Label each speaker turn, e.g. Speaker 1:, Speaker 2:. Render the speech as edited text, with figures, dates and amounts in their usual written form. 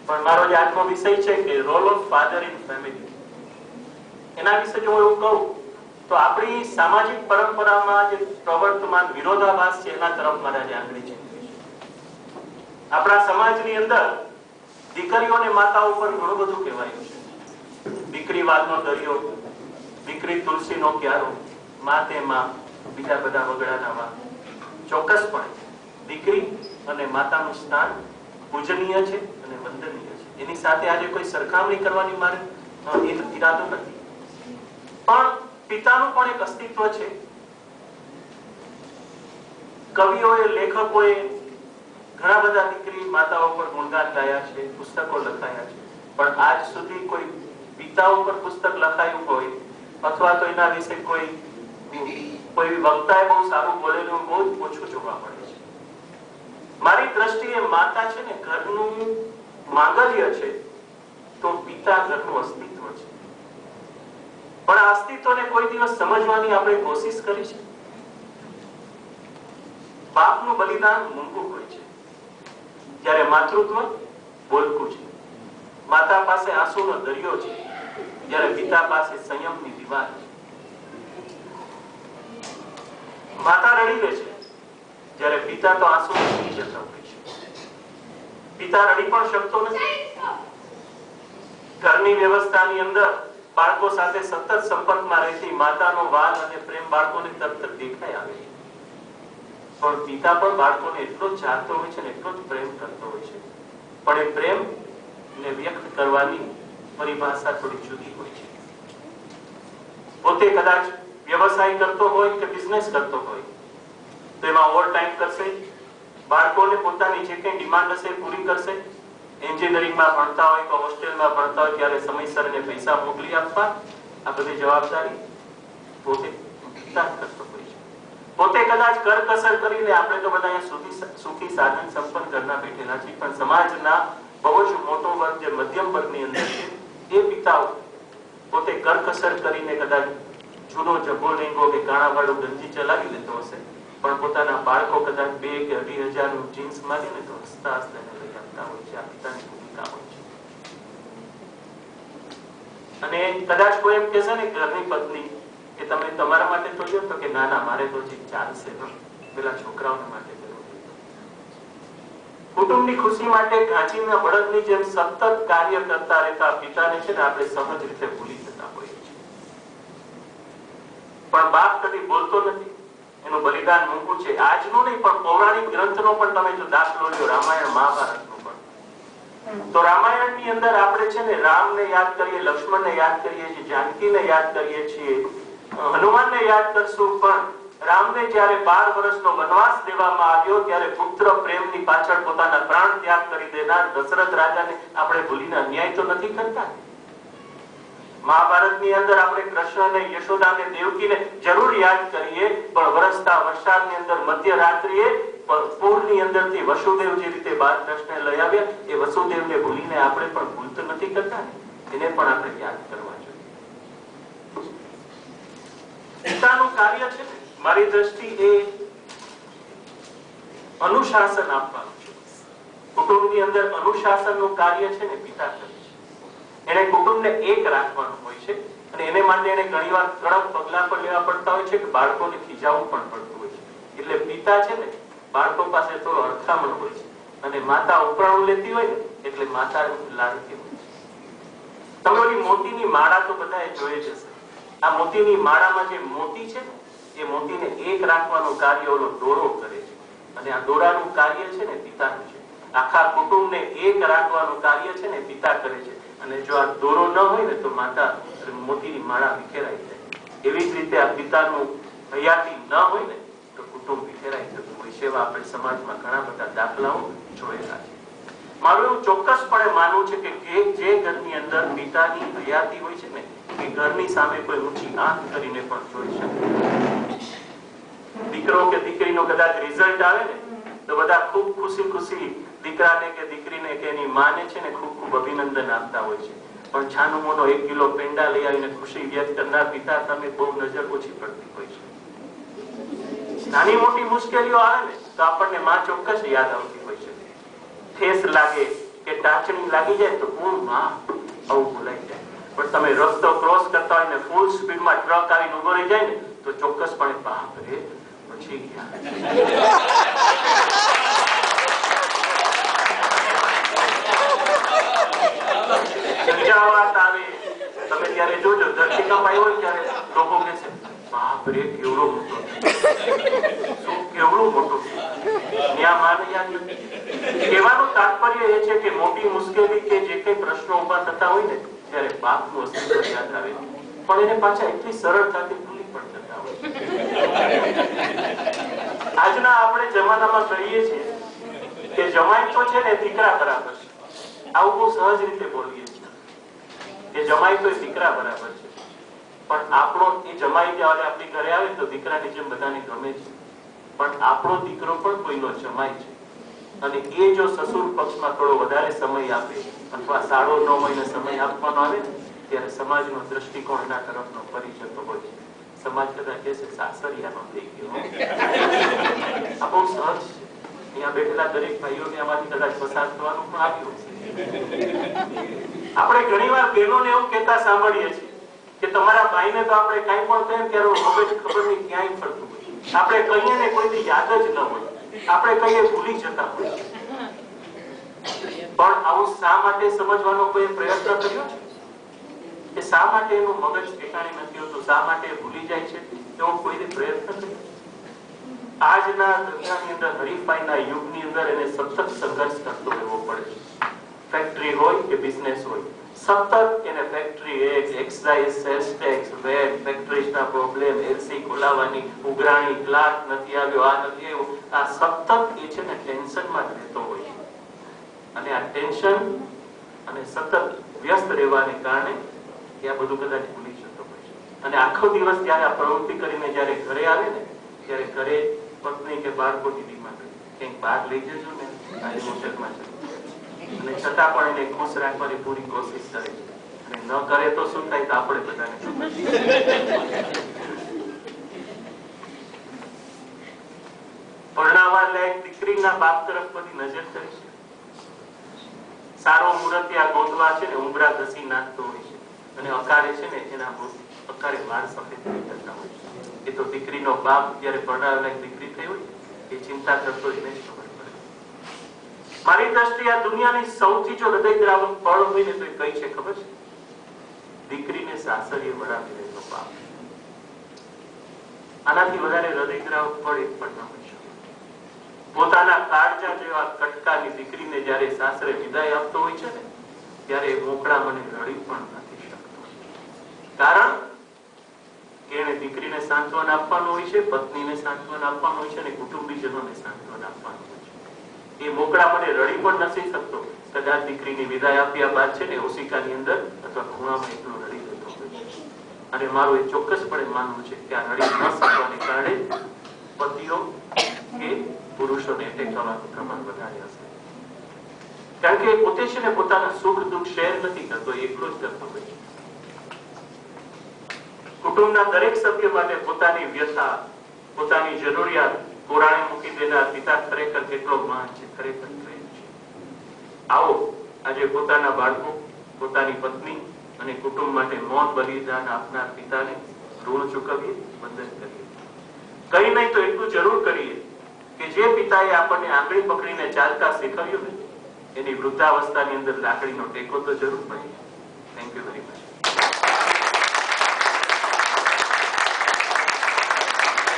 Speaker 1: પણ મારો જે આજનો વિષય છે કે role of father in family, એના વિશે જો હું એવું કહું તો આપણી સામાજિક પરંપરામાં જે પ્રવર્તમાન વિરોધાભાસ છે એના તરફ મારે આજે આંગળી છે. આપણા સમાજની અંદર દીકરીઓને માતા ઉપર ઘણું બધું કહેવાયું છે. દીકરી વાલનો દરિયો, દીકરી તુલસીનો ક્યારો, મા તે માં, બીજા બધા વગડાના વા. ચોક્કસપણે દીકરી અને માતાનું સ્થાન પૂજનીય છે અને વંદનીય છે. એની સાથે આજે કોઈ સરખામણી કરવાની મારે ઈરાદો નથી, પણ પિતાનું પણ એક અસ્તિત્વ છે. કવિઓએ, લેખકોએ ઘણા બધા દીકરી માતાઓ પર ગુણગાન ગાયા છે, પુસ્તકો લખાયા છે, પણ આજ સુધી કોઈ પિતા ઉપર પુસ્તક લખાયું હોય અથવા તો એના વિશે કોઈ વક્તાએ બહુ સારું બોલેલું બહુ જ ઓછું જોવા મળે છે. મારી દ્રષ્ટિએ માતા છે ને ઘરનું માંગલ્ય છે, તો પિતા ઘરનું અસ્તિત્વ છે. પણ આ અસ્તિત્વને કોઈ દિવસ સમજવાની આપણે કોશિશ કરી છે? બાપનું બલિદાન મૂંગું હોય છે, જ્યારે માતૃત્વ બોલકું છે. માતા પાસે આંસુનો દરિયો છે, જ્યારે પિતા પાસે સંયમની દીવાલ છે. માતા રડી લે છે, જ્યારે પિતા તો આંસુ પી જતા હોય છે. પિતા રડી પણ શકતો નથી. ઘરની વ્યવસ્થાની અંદર બાળકો સાથે સતત સંપર્કમાં રહેતી માતાનો વાલ અને પ્રેમ બાળકોને તરત દેખાઈ આવે છે. પણ પિતા પણ બાળકોને એટલો જ ચાહતો હોય છે ને એટલો જ પ્રેમ કરતો હોય છે, પણ એ પ્રેમ ને વ્યક્ત કરવાની પરિભાષા થોડી જુદી હોય છે. પોતે કદાચ વ્યવસાય કરતો હોય કે બિઝનેસ કરતો હોય તો એમાં ઓવર ટાઈમ કરશે, બાળકોને પોતાની જે કંઈ ડિમાન્ડ હશે પૂરી કરશે. એન્જિનિયરિંગમાં ભણતા હોય તો હોસ્ટેલમાં ભણતા હોય ત્યારે સમયસર એને પૈસા મોકલી આપવા, આ બધી જવાબદારી પોતે પિતા કરતો હોય છે. પોતે કદાચ કરકસર કરીને આપણે તો બધા અહીંયા સુખી સાધન સંપન્ન ઘરના બેઠેલા છીએ, પણ સમાજના બહુ જ મોટો વર્ગ જે મધ્યમ વર્ગની અંદર છે એ પિતાઓ પોતે કરકસર કરીને કદાચ જૂનો જબ્બો લેંગો કે ગાણાવાળું ગંજી ચલાવી લેતો હશે, પણ પોતાના બાળકો કદાચ 2 કે 2,500 નું જીન્સ માંગે ને તો હસતા હસતા એને લઈ આપતા હોય છે. આ પિતાની ભૂમિકા હોય છે. અને કદાચ કોઈ એમ કહેશે ને ઘરની પત્ની કે તમે તમારા માટે તો લ્યો, તો કે ના ના મારે તો જે ચાલશે પેલા છોકરાઓને માટે જરૂર. કુટુંબની ખુશી માટે ઘાંચીના બળદની જેમ સતત કાર્ય કરતા રહેતા પિતાને છે ને આપણે સહજ રીતે ભૂલી જતા હોઈએ છીએ. પણ બાપ કદી બોલતો નથી, એનું બલિદાન મૂકવું છે. આજનું નહીં પણ પૌરાણિક ગ્રંથનો પણ તમે જો દાખલો લ્યો, રામાયણ મહાભારતનો પણ, તો રામાયણની અંદર આપણે છે ને રામને યાદ કરીએ, લક્ષ્મણને યાદ કરીએ છીએ, જાનકીને યાદ કરીએ છીએ, હનુમાનને યાદ કરશું, પણ રામને જ્યારે 12 વર્ષનો વનવાસ દેવામાં આવ્યો ત્યારે પુત્ર પ્રેમની પાછળ પોતાના પ્રાણ ત્યાગ કરી દેનાર દશરથ રાજાને આપણે ભૂલીને અન્યાય તો નથી કરતા. મહાભારતની અંદર આપણે કૃષ્ણને, યશોદાને, દેવકીને જરૂર યાદ કરીએ, પણ વરસતા વરસાદની અંદર મધ્યરાત્રિએ પૂરની અંદરથી વસુદેવ જે રીતે બાળકૃષ્ણને લઈ આવ્યા, એ વસુદેવને ભૂલીને આપણે પણ ભૂલ તો નથી કરતા ને, એને પણ આપણે યાદ કરવા જોઈએ. પિતાનું કાર્ય છે મારી દ્રષ્ટિ એ અનુશાસન આપવાનું છે. કુટુંબની અંદર અનુશાસનનું કાર્ય છે ને પિતા કરે છે. એને કુટુંબને એક રાખવાનું હોય છે અને એને માટે એને ઘણીવાર કડક પગલા પણ લેવા પડતા હોય છે કે બાળકોને ખીજાવવું પણ પડતું હોય છે. એટલે પિતા છે ને બાળકો પાસે થોડો અડખામણ હોય છે અને માતા ઉપરાણું લેતી હોય ને એટલે માતા લાડકી હોય છે. તમે ઓલી મોતીની માળા તો બધાએ જોઈ જ હશે. આ મોતીની માળામાં જે મોતી છે ને એ મોતીને એક રાખવાનું કાર્ય ઓલો દોરો કરે છે અને આ દોરાનું કાર્ય છે ને પિતાનું છે. આખા કુટુંબને એક રાખવાનું કાર્ય છે ને પિતા કરે છે. અને જો આ દોરો ન હોય ને તો માતા મોતીની માળા વિખેરાઈ જાય. એવી જ રીતે આ પિતાનું હયાતી ન હોય ને તો કુટુંબ વિખેરાઈ જતું હોય છે. એવા આપણે સમાજમાં ઘણા બધા દાખલાઓ જોયેલા છે. મારું એવું ચોક્કસપણે માનવું છે કે જે ઘરની અંદર પિતાની હયાતી હોય છે ને એ ઘરની સામે કોઈ ઊંચી આંખ કરીને પણ જોઈ શકે. દીકરો કે દીકરીનો કદાચ રિઝલ્ટ આવે ને તો બધા ખૂબ ખુશી દીકરાને કે દીકરીને કે એની માને છે ને ખૂબ અભિનંદન આપતા હોય છે. પણ છાનું મોનો 1 કિલો પેંડા લઈ આવીને ખુશી વ્યક્ત કરનાર પિતા સામે બહુ નજર ઓછી પડતી હોય છે. નાની મોટી મુશ્કેલીઓ આવે ને તો આપણને માં ચોક્કસ યાદ આવતી હોય છે. ઠેસ લાગે, કે ટાચણી લાગી જાય તો માં આવું બોલાઈ જાય. પણ તમે રસ્તો ક્રોસ કરતા હોય ને ફૂલ સ્પીડમાં ટ્રક આવીને ઉભો રહી જાય ને તો ચોક્કસપણે બાપ રે પછી ગયા. આવે તમે ત્યારે જોજો ધરતીકંપ આવ્યો હોય ત્યારે લોકો કહે છે બાપ રે કેવડો મોટો કેવડું મોટું. ત્યાં માને યાદ નથી. કહેવાનું તાત્પર્ય એ છે કે મોટી મુશ્કેલી કે જે કઈ પ્રશ્નો ઉભા થતા હોય ને ત્યારે બાપનું અસ્તિત્વ યાદ આવે, પણ એને પાછા એટલી સરળતાથી ભૂલી પણ જતા હોય. આજના આપણે જમાનામાં કહીએ છીએ કે જમાઈ તો છે ને દીકરા બરાબર છે. આવું બહુ સહજ રીતે બોલીએ છીએ કે જમાઈ તો દીકરા બરાબર છે, પણ આપણો એ જમાઈ જ્યારે આપણી ઘરે આવે તો દીકરાની જેમ બધાને ગમે છે, પણ આપણો દીકરો પણ કોઈનો જમાઈ છે. અને એ જો સસુર પક્ષમાં થોડો વધારે સમય આપે અથવા 9.5 મહિને સમય આપવાનો આવે ત્યારે સમાજનો દ્રષ્ટિકોણ એના તરફનો ફરી જતો હોય છે. સમાજ કદાચ કહે છે સાસરિયાનો થઈ ગયો. આ બહુ સહજ છે. અહીંયા બેઠેલા દરેક ભાઈઓને આમાંથી કદાચ પસાર થવાનું પણ આવ્યું છે. આપણે ઘણીવાર બહેનોને એવું કહેતા સાંભળીએ છીએ કે તમારા ભાઈને તો આપણે કઈ પણ કહીએ ત્યારે મગજ ખબર નહીં ક્યાંય ફરતું હોય. આપણે કહીએ ને કોઈની યાદ જ ન હોય, આપણે કહીએ ભૂલી જતા હોય. પણ આવું શા માટે સમજવાનો કોઈ પ્રયત્ન કર્યો છે કે શા માટે એનું મગજ ઠેકાણે નથી હોતું, શા માટે ભૂલી જાય છે, એવો કોઈને પ્રયત્ન કર્યો? આજના દુનિયાની અંદર હરીફાઈના યુગની અંદર એને સતત સંઘર્ષ કરતો રહેવો પડે છે. ફેક્ટરી હોય કે બિઝનેસ હોય, સતત એને factory excise, sales tax, VAT, ફેક્ટરીના પ્રોબ્લેમ, એલસી ખોલાવવાની, ઉઘરાણી, ક્લાર્ક નથી આવ્યો, આ નથી આવ્યો, આ સતત એ છે ને ટેન્શનમાં જ રહેતો હોય છે. અને આ ટેન્શન અને સતત વ્યસ્ત રહેવાને કારણે એ આ બધું કદાચ ભૂલી જતો હોય છે. અને આખો દિવસ જ્યારે આ પ્રવૃત્તિ કરીને જ્યારે ઘરે આવે ને ત્યારે ઘરે પત્ની કે બાળકો દીદીમાં કંઈક બહાર લઈ જજો ને આજે હોટલમાં છે, અને છતાં પણ એને ખુશ રાખવાની પૂરી કોશિશ કરે છે. અને ન કરે તો શું થાય તો આપણે બધાને પરણાવા લાયક દીકરીના બાપ તરફ બધી નજર કરી છે. સારો મુરતિયા ગોતવા છે ને ઉંબરા ઘસી નાખતો હોય છે, અને અકારે છે ને એના અકારે વાળ સફેદ થઈ જતા હોય છે. એ તો દીકરીનો બાપ જયારે પરણાવા લાયક દીકરી થઈ હોય એ ચિંતા કરતો એને જ ખબર પડે. મારી દ્રષ્ટિએ આ દુનિયાની સૌથી જો હૃદયદ્રાવક પળ હોય ને તો એ કઈ છે ખબર છે? દીકરીને સાસરીએ વળાવી રહેલો બાપ. આનાથી વધારે હૃદયદ્રાવક પળ એક પણ ન હોય શકે. પોતાના કાળજા જેવા કટકાની દીકરીને જ્યારે સાસરે વિદાય આપતો હોય છે ને ત્યારે મોકળા મને રડી પણ નથી શકતો. કારણ કે એને દીકરીને સાંત્વન આપવાનું હોય છે, પત્નીને સાંત્વન આપવાનું હોય છે, અને કુટુંબીજનોને સાંત્વન આપવાનું હોય છે. એ મોકળા મને રડી પણ નથી શકતો. કદાચ દીકરીની વિદાય આપ્યા બાદ છે ને ઓશિકાની અંદર અથવા ખૂણામાં એકલો રડી જતો હોય છે. અને મારું એ ચોક્કસપણે માનવું છે કે આ રડી ન શકવાને કારણે પતિઓ કે પુરુષોને એટેક થવાનું પ્રમાણ વધારે હશે. કારણ કે પોતે છે ને પોતાના સુખ દુઃખ શેર નથી કરતો, એકલો જ કરતો હોય છે. કુટુંબના દરેક સભ્ય માટે પોતાની વ્યથા, પોતાની જરૂરિયાત કોરાણે મૂકી દેનાર પિતા ખરેખર કેટલો મહાન છે, ખરેખર પ્રેમ છે. આવો આજે પોતાના બાળકો, પોતાની પત્ની અને કુટુંબ માટે મૌન બલિદાન આપનાર પિતાને ઋણ ચૂકવીએ, વંદન કરીએ. કઈ નહીં તો એટલું જરૂર કરીએ કે જે પિતાએ આપણને આંગળી પકડીને ચાલતા શીખવ્યું ને એની વૃદ્ધાવસ્થાની અંદર લાકડીનો ટેકો તો જરૂર પડે. Thank you very much.